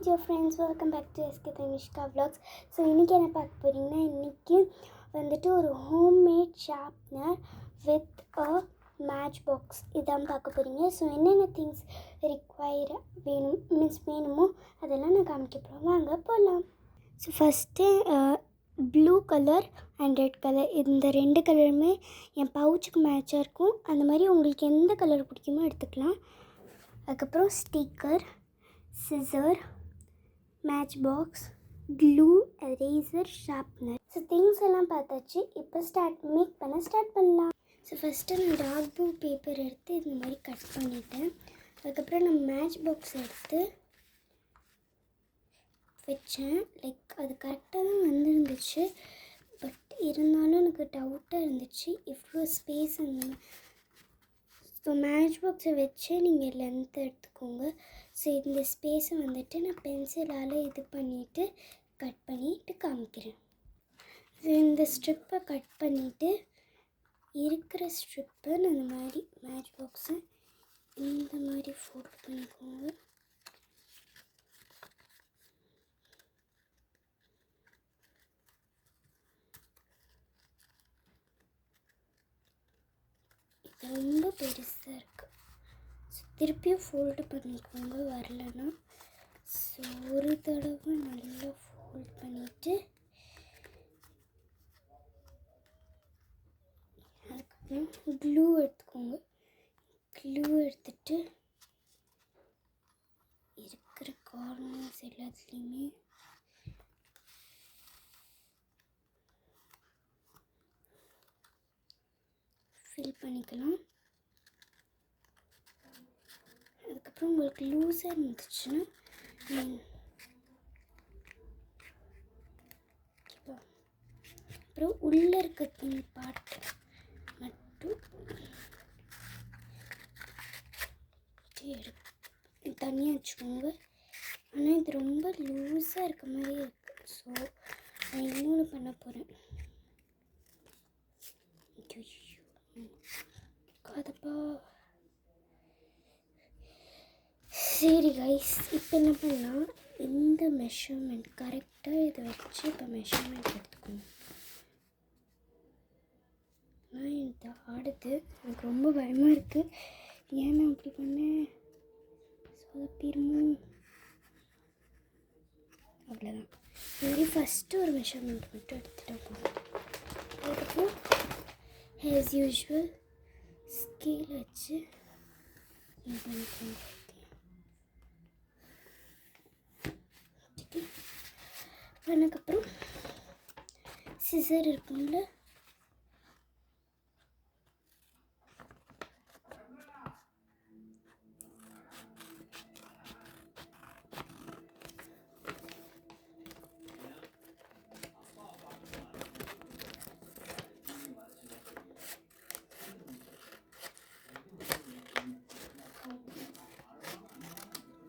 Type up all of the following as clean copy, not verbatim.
dear friends, welcome back to SK Tanishka Vlogs. So இன்றைக்கி என்ன பார்க்க போகிறீங்கன்னா, இன்றைக்கி வந்துட்டு ஒரு homemade sharpener with a match box இதான் பார்க்க போகிறீங்க. ஸோ என்னென்ன திங்ஸ் வேணுமோ அதெல்லாம் நான் காமிக்க போகிறேன். வாங்க போகலாம். So first blue colour and red colour இந்த ரெண்டு கலருமே என் பவுச்சுக்கு மேட்சாக இருக்கும். அந்த மாதிரி உங்களுக்கு எந்த கலர் பிடிக்குமோ எடுத்துக்கலாம். அதுக்கப்புறம் sticker, scissor, match box, glue, eraser, sharpener. So things எல்லாம் பார்த்தாச்சு. இப்போ மேக் பண்ணலாம். ஸோ ஃபஸ்ட்டு நான் டார்க் ப்ளூ பேப்பர் எடுத்து இந்த மாதிரி கட் பண்ணிவிட்டேன். அதுக்கப்புறம் நான் மேட்ச் பாக்ஸ் எடுத்து வச்சேன். லைக் அது கரெக்டாக தான் வந்துருந்துச்சு. பட் இருந்தாலும் எனக்கு டவுட்டாக இருந்துச்சு இவ்வளோ ஸ்பேஸ் அந்த. ஸோ மேட்ச் பாக்ஸை வச்சு நீங்கள் லென்த் எடுத்துக்கோங்க. ஸோ இந்த ஸ்பேஸை வந்துட்டு நான் பென்சிலால் இது பண்ணிவிட்டு கட் பண்ணிவிட்டு காமிக்கிறேன். ஸோ இந்த ஸ்ட்ரிப்பை கட் பண்ணிவிட்டு இருக்கிற ஸ்ட்ரிப்பை நான் இந்த மாதிரி மேட்ச் பாக்ஸை இந்த மாதிரி ஃபோல்ட் பண்ணிக்கோங்க. ரொம்ப பெருசாக இருக்குது. ஸோ திருப்பியும் ஃபோல்டு பண்ணிக்கோங்க வரலன்னா. ஸோ ஒரு தடவை நல்லா ஃபோல்ட் பண்ணிவிட்டு அதுக்கப்புறம் க்ளூ எடுத்துக்கோங்க. க்ளூ எடுத்துட்டு இருக்கிற கார்னர்ஸ் எல்லாத்துலேயுமே ஃபில் பண்ணிக்கலாம். அதுக்கப்புறம் உங்களுக்கு லூஸாக இருந்துச்சுன்னா அப்புறம் உள்ளே இருக்க பார்ட் மட்டும் தனியாக வச்சுக்கோங்க. ஆனால் இது ரொம்ப லூஸாக இருக்க மாதிரி இருக்குது. ஸோ நான் இன்னொன்று பண்ண போகிறேன். காதப்பா. சரி கைஸ், இப்போ என்ன பண்ணலாம், இந்த மெஷர்மெண்ட் கரெக்டாக இதை வச்சு இப்போ மெஷர்மெண்ட் எடுத்துக்கணும். ஆனால் இந்த ஆடுது எனக்கு ரொம்ப பயமாக இருக்குது. ஏன் நான் அப்படி பண்ணேன், சொதப்பிடுமோ, அவ்வளோதான். சரி ஃபஸ்ட்டு ஒரு மெஷர்மெண்ட் மட்டும் எடுத்துகிட்டு போகணும். அதுக்கப்புறம் ஆஸ் யூஷுவல் ஸ்கேல் வச்சு அதுக்கப்புறம் சிசர் இருக்கும்ல,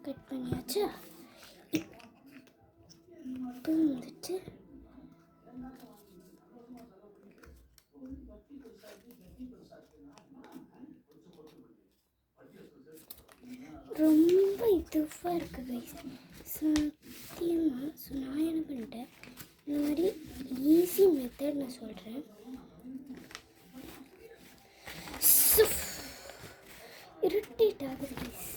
கட் பண்ணியாச்சா. இப்போ வந்துட்டு ரொம்ப இதுவாக இருக்குது சத்தியமாக. ஸோ நான் என்ன பண்ணிட்டேன், இந்த மாதிரி ஈஸி மெத்தட் நான் சொல்கிறேன். இரிட்டேட் ஆகுது கைஸ்.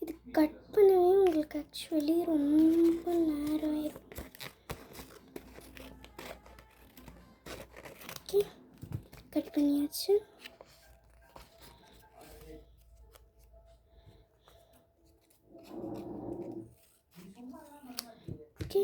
இது கட் பண்ணவே உங்களுக்கு ஆக்சுவலி ரொம்ப நேரம் ஆயிரும். ஓகே, கட் பண்ணியாச்சு. ஓகே,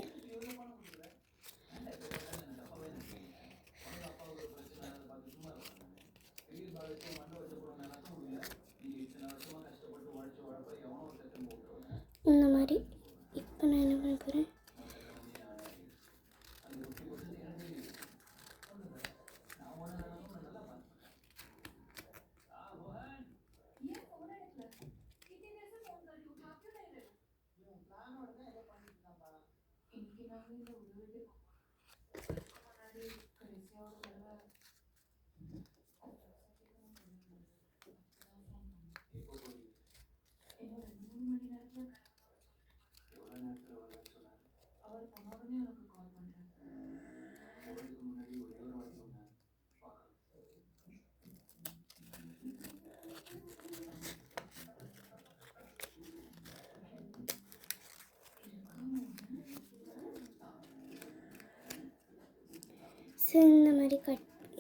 ஸோ இந்த மாதிரி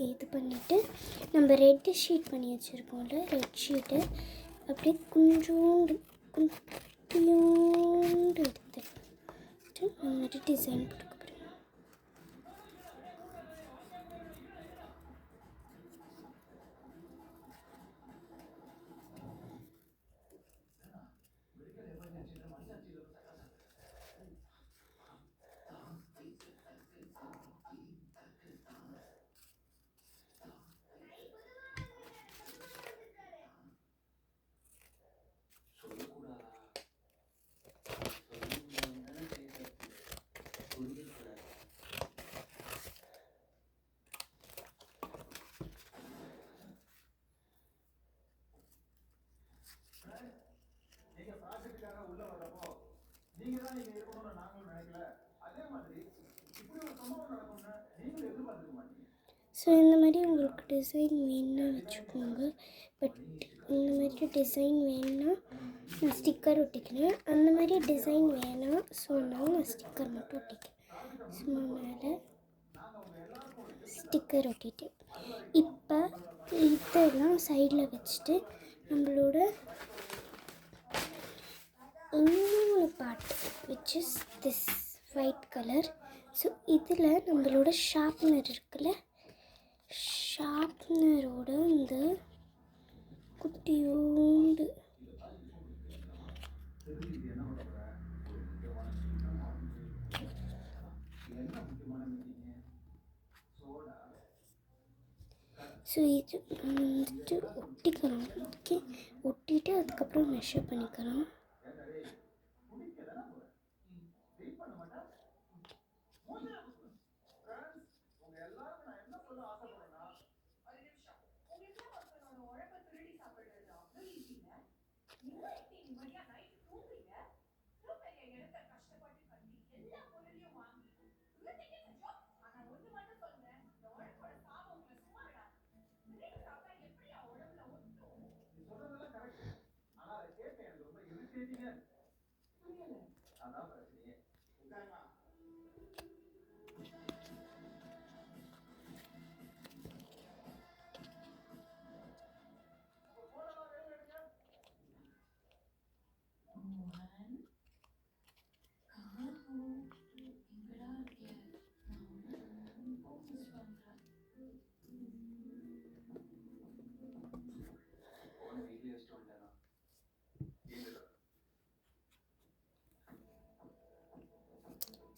இது பண்ணிவிட்டு நம்ம ரெட்டு ஷீட் பண்ணி வச்சுருக்கோம்ல, ரெட் ஷீட்டை அப்படியே கொஞ்சோண்டு குட்டியோண்டு எடுத்துட்டு அந்த மாதிரி டிசைன் கொடுக்க போகிறேன். ஸோ இந்த மாதிரி உங்களுக்கு டிசைன் வேணும்னா வச்சுக்கோங்க. பட் இந்த மாதிரி டிசைன் வேணும்னா நான் ஸ்டிக்கர் ஒட்டிக்கிறேன். அந்த மாதிரி டிசைன் வேணாம், ஸோ அதனால் நான் ஸ்டிக்கர் மட்டும் ஒட்டிக்கிறேன். சும்மா மேலே ஸ்டிக்கர் ஒட்டிட்டு இப்போ இதெல்லாம் சைடில் வச்சுட்டு நம்மளோட இன்னொரு part which is this white colour. So இதில் நம்மளோட ஷார்ப்னர் இருக்குல்ல, ஷார்ப்னரோட இந்த குட்டியோண்டு ஸோ இது வந்துட்டு ஒட்டிக்கிறோம். ஓகே, ஒட்டிட்டு அதுக்கப்புறம் மெஷர் பண்ணிக்கிறோம்.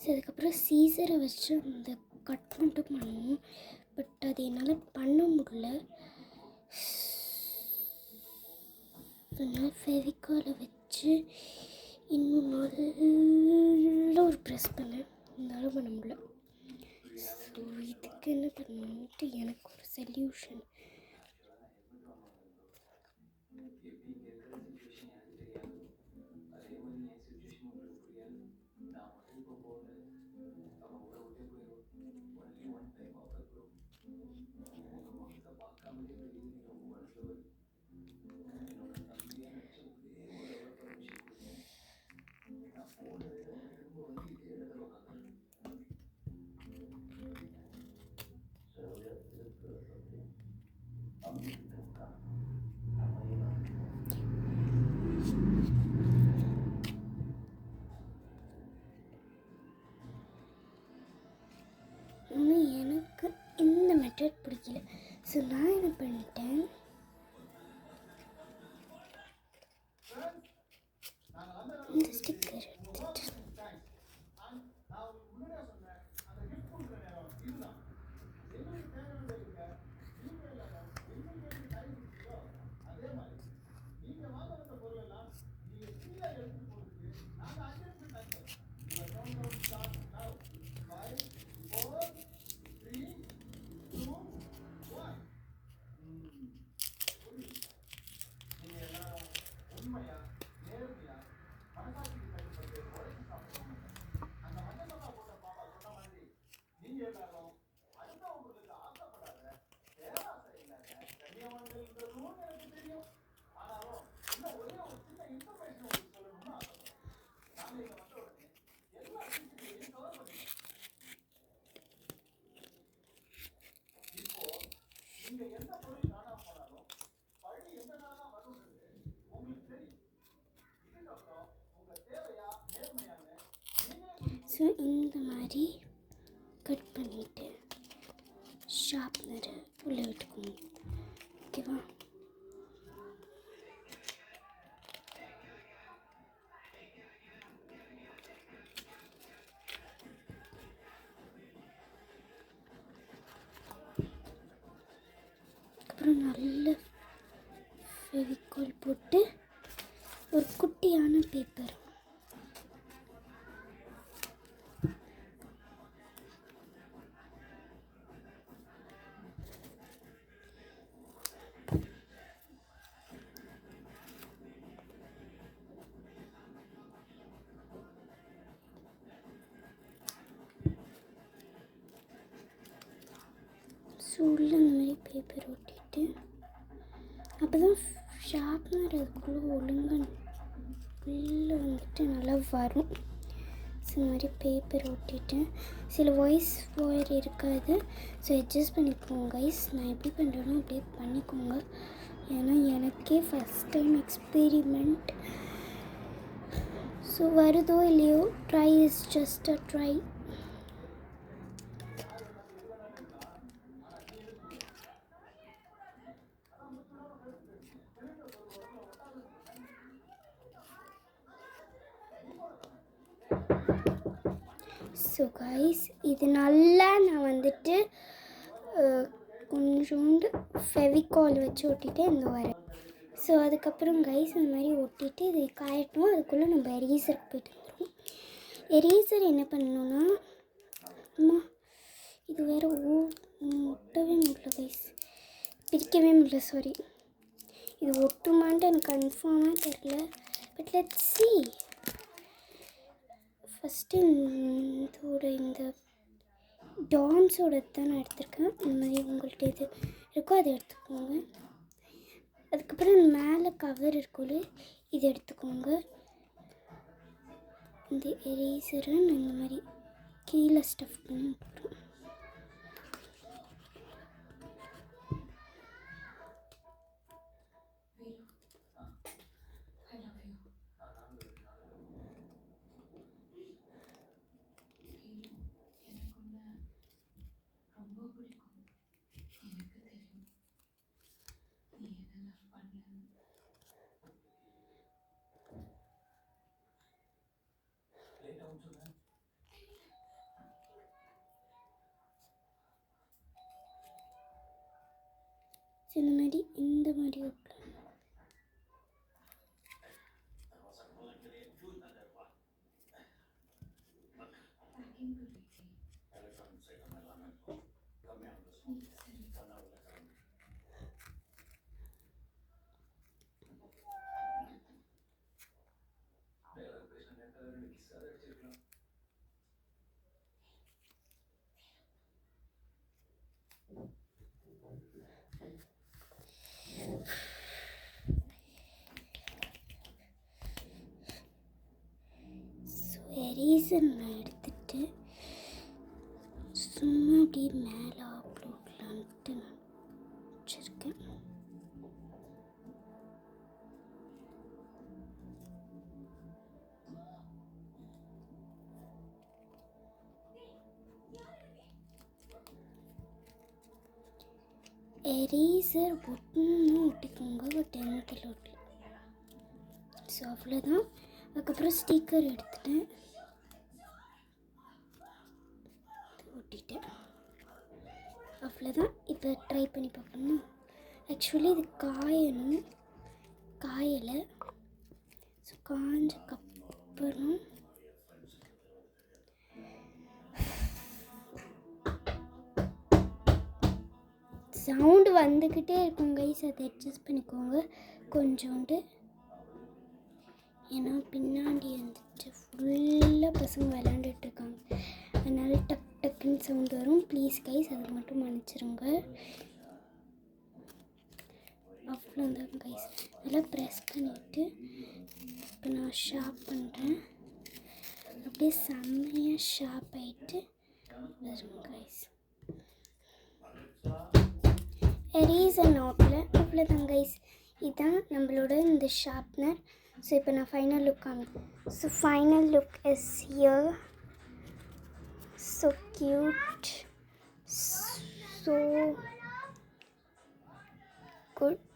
ஸோ அதுக்கப்புறம் சீசரை வச்சு அந்த கட் மட்டும் பண்ணணும். பட் அது என்னால் பண்ண முடியல. அதனால் ஃபெவிகாலை வச்சு இன்னும் நல்லா ஒரு ப்ரெஸ் பண்ணேன், இருந்தாலும் பண்ண முடியல. ஸோ இதுக்கு என்ன பண்ணணுன்ட்டு எனக்கு ஒரு சொல்யூஷன். ஆனால் எனக்கு இந்த மெத்தட் பிடிக்கல. ஸோ நான் என்ன பண்ணிட்டேன், இந்த ஸ்டிக்கர் எடுத்துட்டு ஸோ இந்த மாதிரி கட் பண்ணிவிட்டு ஷார்ப்னரை உள்ளே விட்டுக்கோங்க. ஓகேவா? அப்புறம் நல்ல ஃபெவிகால் போட்டு ஒரு குட்டியான பேப்பர் உள்ள இந்த மாதிரி பேப்பர் ஒட்டிட்டு அப்போ தான் ஷார்ப்னர் அதுக்குள்ளே ஒழுங்காக உள்ளே வந்துட்டு நல்லா வரும். ஸோ இந்த மாதிரி பேப்பர் ஒட்டிட்டு சில வாய்ஸ் ஒயர் இருக்காது, ஸோ அட்ஜஸ்ட் பண்ணிக்கோங்க கைஸ். நான் எப்படி பண்ணுறேனோ அப்படியே பண்ணிக்கோங்க, ஏன்னா எனக்கே ஃபஸ்ட் டைம் எக்ஸ்பெரிமெண்ட். ஸோ வருதோ இல்லையோ, try is just a try. So guys, இது நல்லா நான் வந்துட்டு கொஞ்சோண்டு ஃபெவிகால் வச்சு ஒட்டிட்டு இந்த வரேன். ஸோ அதுக்கப்புறம் கைஸ் இந்த மாதிரி ஒட்டிட்டு இது காயட்டும். அதுக்குள்ளே நம்ம எரேசருக்கு போய்ட்டு வந்துடும். எரேசர் என்ன பண்ணணுன்னா, அம்மா இது வேறு ஒட்டவே முடியல கைஸ், பிரிக்கவே முடியல, சாரி. இது ஒட்டுமான்ட்டு எனக்கு கன்ஃபார்மாக தெரில, பட் லெட்ஸ் see. ஃபஸ்ட்டு இதோட இந்த டாம்ஸோட தான் நான் எடுத்திருக்கேன். இந்த மாதிரி உங்கள்கிட்ட இது இருக்கோ அதை எடுத்துக்கோங்க. அதுக்கப்புறம் மேலே கவர் இருக்கும்ல, இது எடுத்துக்கோங்க. இந்த எரேசரை நான் இந்த மாதிரி கீழே ஸ்டஃப் பண்ணி போடுறோம். இந்த மாதிரி வைக்கலாம். எரேசர் நான் எடுத்துட்டு சும்மா அப்படியே மேலே போடலான்ட்டு நான் வச்சுருக்கேன். எரேசர் ஒட்டணும் ஒட்டிக்கோங்க, பட் டென்த்தில் ஒட்டல. ஸோ அவ்வளோதான். அதுக்கப்புறம் ஸ்டிக்கர் எடுத்துட்டேன், ஒட்டிட்டேன். அவ்வளோதான். இப்போ ட்ரை பண்ணி பார்க்கணும். ஆக்சுவலி இது காயணும், காயலை. ஸோ காஞ்சக்கப்புறம் சவுண்டு வந்துக்கிட்டே இருக்கும் கைஸ், அதை அட்ஜஸ்ட் பண்ணிக்கோங்க கொஞ்சோண்டு. ஏன்னா பின்னாடி வந்துட்டு ஃபுல்லாக பசங்க விளாண்டுட்ருக்காங்க, அதனால் டக் டக்குன்னு சவுண்ட் வரும். ப்ளீஸ் கைஸ் அதை மட்டும் மன்னிச்சிருங்க. அவ்வளோதான் கைஸ். நல்லா ப்ரெஸ் பண்ணிவிட்டு இப்போ நான் ஷார்ப் பண்ணுறேன். அப்படியே செம்மையாக ஷார்ப் ஆகிட்டு வரும் கைஸ். எரேசர் நாட்டில் அவ்வளோதான் கைஸ். இதுதான் நம்மளோட இந்த ஷார்ப்னர். ஸோ இப்போ நான் ஃபைனல் லுக் காமிப்பேன். So final look is here. So cute, so good.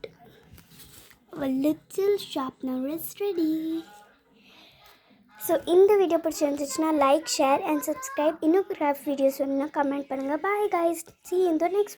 A little sharpener is ready. So இந்த வீடியோ பிடிச்சிருந்துச்சுன்னா லைக், ஷேர் அண்ட் சப்ஸ்கிரைப். இன்னும் கிராஃப்ட் வீடியோஸ் வேணும்னா கமெண்ட் பண்ணுங்கள். Bye guys, see you in the next